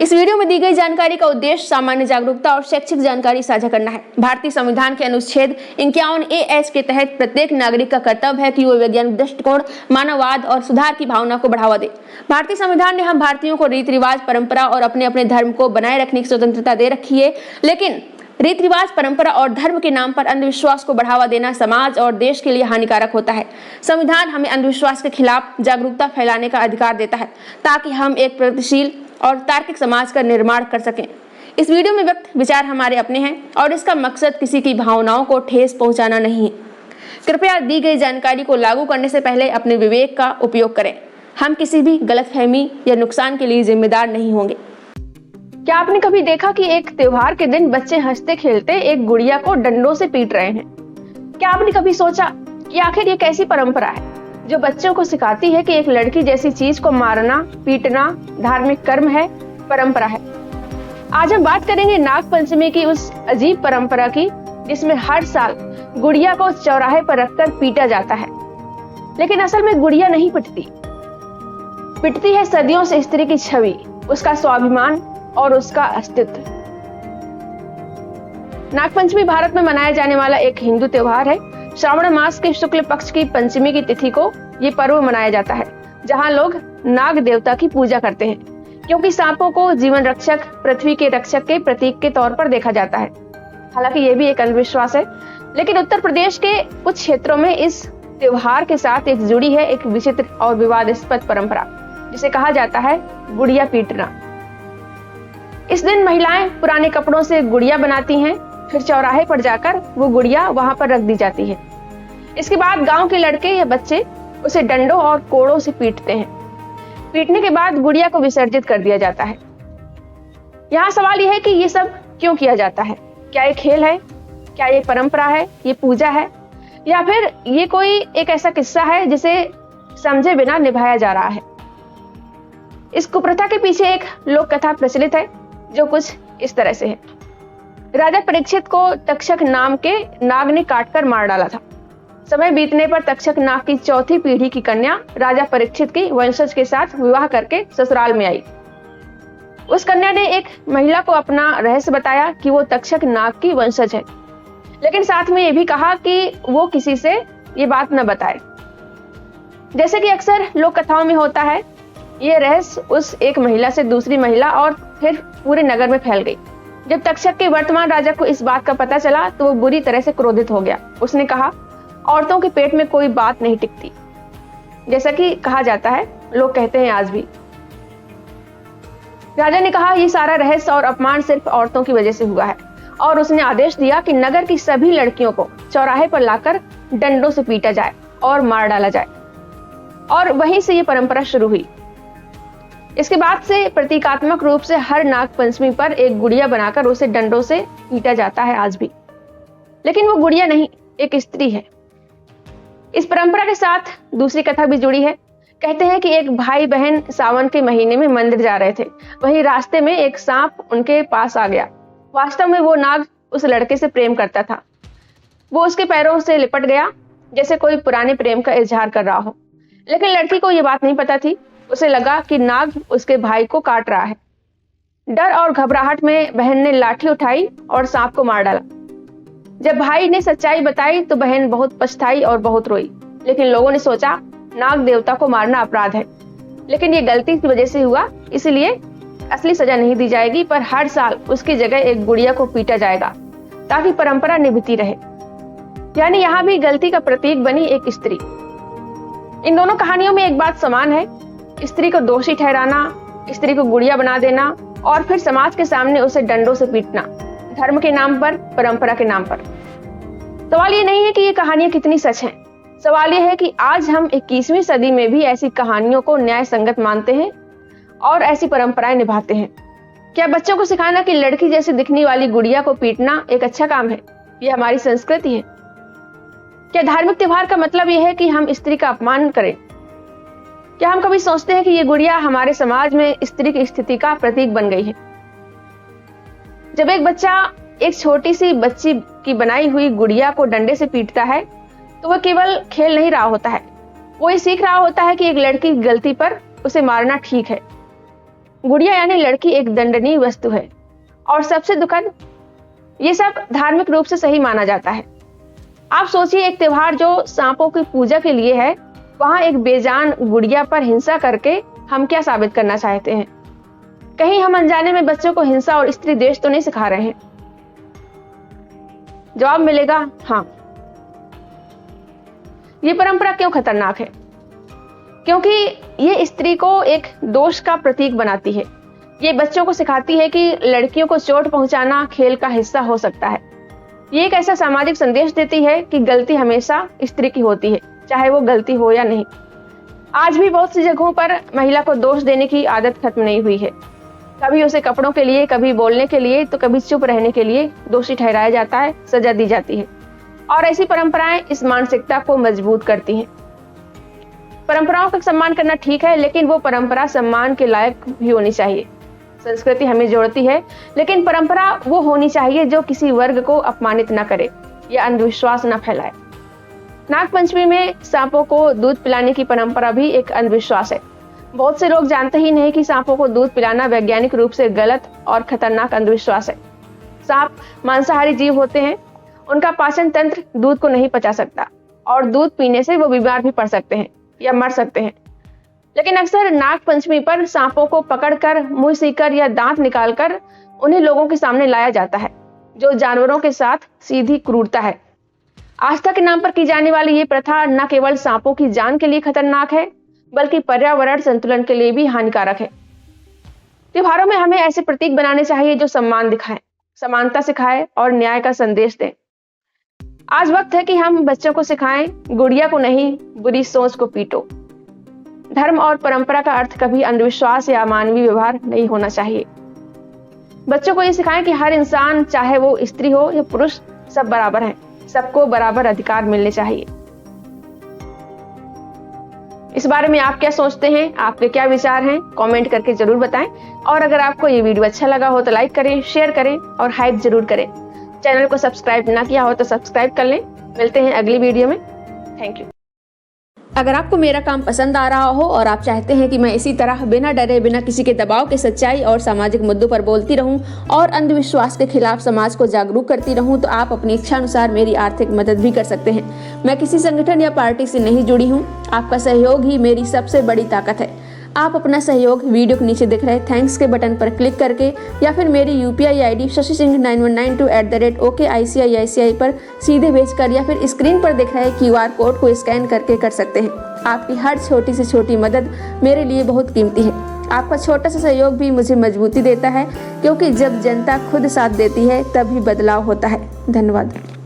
इस वीडियो में दी गई जानकारी का उद्देश्य सामान्य जागरूकता और शैक्षिक जानकारी साझा करना है। भारतीय संविधान के अनुच्छेद 51A के तहत प्रत्येक नागरिक का कर्तव्य है कि वो वैज्ञानिक दृष्टिकोण, मानववाद और सुधार की भावना को बढ़ावा दे। भारतीय संविधान ने हम भारतीयों को रीति रिवाज, परंपरा और अपने अपने धर्म को बनाए रखने की स्वतंत्रता दे रखी है, लेकिन रीति रिवाज, परंपरा और धर्म के नाम पर अंधविश्वास को बढ़ावा देना समाज और देश के लिए हानिकारक होता है। संविधान हमें अंधविश्वास के खिलाफ जागरूकता फैलाने का अधिकार देता है ताकि हम एक प्रगतिशील और तार्किक समाज का निर्माण कर सकें। इस वीडियो में व्यक्त विचार हमारे अपने हैं और इसका मकसद किसी की भावनाओं को ठेस पहुंचाना नहीं है। कृपया दी गई जानकारी को लागू करने से पहले अपने विवेक का उपयोग करें। हम किसी भी गलतफहमी या नुकसान के लिए जिम्मेदार नहीं होंगे। क्या आपने कभी देखा कि एक त्योहार के दिन बच्चे हंसते खेलते एक गुड़िया को डंडों से पीट रहे हैं? क्या आपने कभी सोचा कि आखिर ये कैसी परंपरा है जो बच्चों को सिखाती है कि एक लड़की जैसी चीज को मारना, पीटना धार्मिक कर्म है, परंपरा है। आज हम बात करेंगे नाग पंचमी की उस अजीब परंपरा की जिसमें हर साल गुड़िया को चौराहे पर रखकर पीटा जाता है। लेकिन असल में गुड़िया नहीं पिटती है सदियों से स्त्री की छवि, उसका स्वाभिमान और उसका अस्तित्व। नागपंचमी भारत में मनाया जाने वाला एक हिंदू त्योहार है। श्रावण मास के शुक्ल पक्ष की पंचमी की तिथि को ये पर्व मनाया जाता है, जहां लोग नाग देवता की पूजा करते हैं, क्योंकि सांपों को जीवन रक्षक, पृथ्वी के रक्षक के प्रतीक के तौर पर देखा जाता है। हालांकि ये भी एक अंधविश्वास है, लेकिन उत्तर प्रदेश के कुछ क्षेत्रों में इस त्योहार के साथ एक जुड़ी है एक विचित्र और विवादास्पद परंपरा, जिसे कहा जाता है गुड़िया पीटना। इस दिन महिलाएं पुराने कपड़ों से गुड़िया बनाती हैं, फिर चौराहे पर जाकर वो गुड़िया वहां पर रख दी जाती है। इसके बाद गांव के लड़के या बच्चे उसे डंडों और कोड़ों से पीटते हैं। पीटने के बाद गुड़िया को विसर्जित कर दिया जाता है। यहाँ सवाल यह है कि ये सब क्यों किया जाता है? क्या ये खेल है? क्या ये परंपरा है? ये पूजा है? या फिर ये कोई एक ऐसा किस्सा है जिसे समझे बिना निभाया जा रहा है? इस कुप्रथा के पीछे एक लोक कथा प्रचलित है जो कुछ इस तरह से है। राजा परीक्षित को तक्षक नाम के नाग ने काटकर मार डाला था। समय बीतने पर तक्षक नाग की चौथी पीढ़ी की कन्या राजा परीक्षित की वंशज के साथ विवाह करके ससुराल में आई। उस कन्या ने एक महिला को अपना रहस्य बताया कि वो तक्षक नाग की वंशज है, लेकिन साथ में ये भी कहा कि वो किसी से ये बात न बताए। जैसे कि अक्सर लोक कथाओं में होता है, ये रहस्य उस एक महिला से दूसरी महिला और फिर पूरे नगर में फैल गई। जब तक्षक के वर्तमान राजा को इस बात का पता चला तो वो बुरी तरह से क्रोधित हो गया। उसने कहा, औरतों के पेट में कोई बात नहीं टिकती। जैसा कि कहा जाता है, लोग कहते हैं आज भी। राजा ने कहा, ये सारा रहस्य और अपमान सिर्फ औरतों की वजह से हुआ है, और उसने आदेश दिया कि नगर की सभी लड़कियों को चौराहे पर लाकर डंडों से पीटा जाए और मार डाला जाए। और वहीं से ये परंपरा शुरू हुई। इसके बाद से प्रतीकात्मक रूप से हर नाग पंचमी पर एक गुड़िया बनाकर उसे डंडों से पीटा जाता है आज भी। लेकिन वो गुड़िया नहीं, एक स्त्री है। इस परंपरा के साथ दूसरी कथा भी जुड़ी है। कहते हैं कि एक भाई बहन सावन के महीने में मंदिर जा रहे थे। वहीं रास्ते में एक सांप उनके पास आ गया। वास्तव में वो नाग उस लड़के से प्रेम करता था। वो उसके पैरों से लिपट गया जैसे कोई पुराने प्रेम का इजहार कर रहा हो। लेकिन लड़की को ये बात नहीं पता थी। उसे लगा कि नाग उसके भाई को काट रहा है। डर और घबराहट में बहन ने लाठी उठाई और सांप को मार डाला। जब भाई ने सच्चाई बताई तो बहन बहुत पछताई और बहुत रोई। लेकिन लोगों ने सोचा नाग देवता को मारना अपराध है, लेकिन ये गलती की वजह से हुआ, इसलिए असली सजा नहीं दी जाएगी, पर हर साल उसकी जगह एक गुड़िया को पीटा जाएगा ताकि परंपरा निभती रहे। यानी यहाँ भी गलती का प्रतीक बनी एक स्त्री। इन दोनों कहानियों में एक बात समान है, स्त्री को दोषी ठहराना, स्त्री को गुड़िया बना देना और फिर समाज के सामने उसे डंडों से पीटना, धर्म के नाम पर, परंपरा के नाम पर। सवाल ये नहीं है कि ये कहानियां कितनी सच हैं। सवाल ये है कि आज हम 21वीं सदी में भी ऐसी कहानियों को न्याय संगत मानते हैं और ऐसी परंपराएं निभाते हैं। क्या बच्चों को सिखाना कि लड़की जैसी दिखने वाली गुड़िया को पीटना एक अच्छा काम है? ये हमारी संस्कृति है। क्या धार्मिक त्योहार का मतलब यह है कि हम स्त्री का अपमान करें? क्या हम कभी सोचते हैं कि ये गुड़िया हमारे समाज में स्त्री की स्थिति का प्रतीक बन गई है? जब एक बच्चा एक छोटी सी बच्ची की बनाई हुई गुड़िया को डंडे से पीटता है तो वह केवल खेल नहीं रहा होता है, वो ये सीख रहा होता है कि एक लड़की की गलती पर उसे मारना ठीक है। गुड़िया यानी लड़की एक दंडनीय वस्तु है। और सबसे दुखद, ये सब धार्मिक रूप से सही माना जाता है। आप सोचिए, एक त्योहार जो सांपों की पूजा के लिए है, वहां एक बेजान गुड़िया पर हिंसा करके हम क्या साबित करना चाहते हैं? कहीं हम अनजाने में बच्चों को हिंसा और स्त्री द्वेष तो नहीं सिखा रहे हैं? जवाब मिलेगा हाँ। ये परंपरा क्यों खतरनाक है? क्योंकि ये स्त्री को एक दोष का प्रतीक बनाती है। ये बच्चों को सिखाती है कि लड़कियों को चोट पहुंचाना खेल का हिस्सा हो सकता है। ये एक ऐसा सामाजिक संदेश देती है कि गलती हमेशा स्त्री की होती है, चाहे वो गलती हो या नहीं। आज भी बहुत सी जगहों पर महिला को दोष देने की आदत खत्म नहीं हुई है। कभी उसे कपड़ों के लिए, कभी बोलने के लिए, तो कभी चुप रहने के लिए दोषी ठहराया जाता है, सजा दी जाती है। और ऐसी परंपराएं इस मानसिकता को मजबूत करती हैं। परंपराओं का सम्मान करना ठीक है, लेकिन वो परंपरा सम्मान के लायक भी होनी चाहिए। संस्कृति हमें जोड़ती है, लेकिन परंपरा वो होनी चाहिए जो किसी वर्ग को अपमानित न करे या अंधविश्वास न फैलाए। नागपंचमी में सांपों को दूध पिलाने की परंपरा भी एक अंधविश्वास है। बहुत से लोग जानते ही नहीं कि सांपों को दूध पिलाना वैज्ञानिक रूप से गलत और खतरनाक अंधविश्वास है। सांप मांसाहारी जीव होते हैं, उनका पाचन तंत्र दूध को नहीं पचा सकता और दूध पीने से वो बीमार भी पड़ सकते हैं या मर सकते हैं। लेकिन अक्सर नाग पंचमी पर सांपों को पकड़कर, मुंह सीकर या दांत निकालकर उन्हें लोगों के सामने लाया जाता है, जो जानवरों के साथ सीधी क्रूरता है। आस्था के नाम पर की जाने वाली ये प्रथा न केवल सांपों की जान के लिए खतरनाक है, बल्कि पर्यावरण संतुलन के लिए भी हानिकारक है। त्योहारों में हमें ऐसे प्रतीक बनाने चाहिए जो सम्मान दिखाएं, समानता सिखाए और न्याय का संदेश दें। आज वक्त है कि हम बच्चों को सिखाएं, गुड़िया को नहीं, बुरी सोच को पीटो। धर्म और परंपरा का अर्थ कभी अंधविश्वास या अमानवीय व्यवहार नहीं होना चाहिए। बच्चों को ये सिखाएं कि हर इंसान, चाहे वो स्त्री हो या पुरुष, सब बराबर हैं, सबको बराबर अधिकार मिलने चाहिए। इस बारे में आप क्या सोचते हैं? आपके क्या विचार हैं? कमेंट करके जरूर बताएं। और अगर आपको ये वीडियो अच्छा लगा हो तो लाइक करें, शेयर करें और हाइप जरूर करें। चैनल को सब्सक्राइब ना किया हो तो सब्सक्राइब कर लें। मिलते हैं अगली वीडियो में। Thank you. अगर आपको मेरा काम पसंद आ रहा हो और आप चाहते हैं कि मैं इसी तरह बिना डरे, बिना किसी के दबाव के सच्चाई और सामाजिक मुद्दों पर बोलती रहूं और अंधविश्वास के खिलाफ समाज को जागरूक करती रहूं, तो आप अपनी इच्छा अनुसार मेरी आर्थिक मदद भी कर सकते हैं। मैं किसी संगठन या पार्टी से नहीं जुड़ी हूं। आपका सहयोग ही मेरी सबसे बड़ी ताकत है। आप अपना सहयोग वीडियो के नीचे दिख रहे थैंक्स के बटन पर क्लिक करके या फिर मेरी UPI ID shashi-singh9192@OKICICI पर सीधे भेजकर या फिर स्क्रीन पर दिख रहे QR कोड को स्कैन करके कर सकते हैं। आपकी हर छोटी से छोटी मदद मेरे लिए बहुत कीमती है। आपका छोटा सा सहयोग भी मुझे मजबूती देता है, क्योंकि जब जनता खुद साथ देती है तभी बदलाव होता है। धन्यवाद।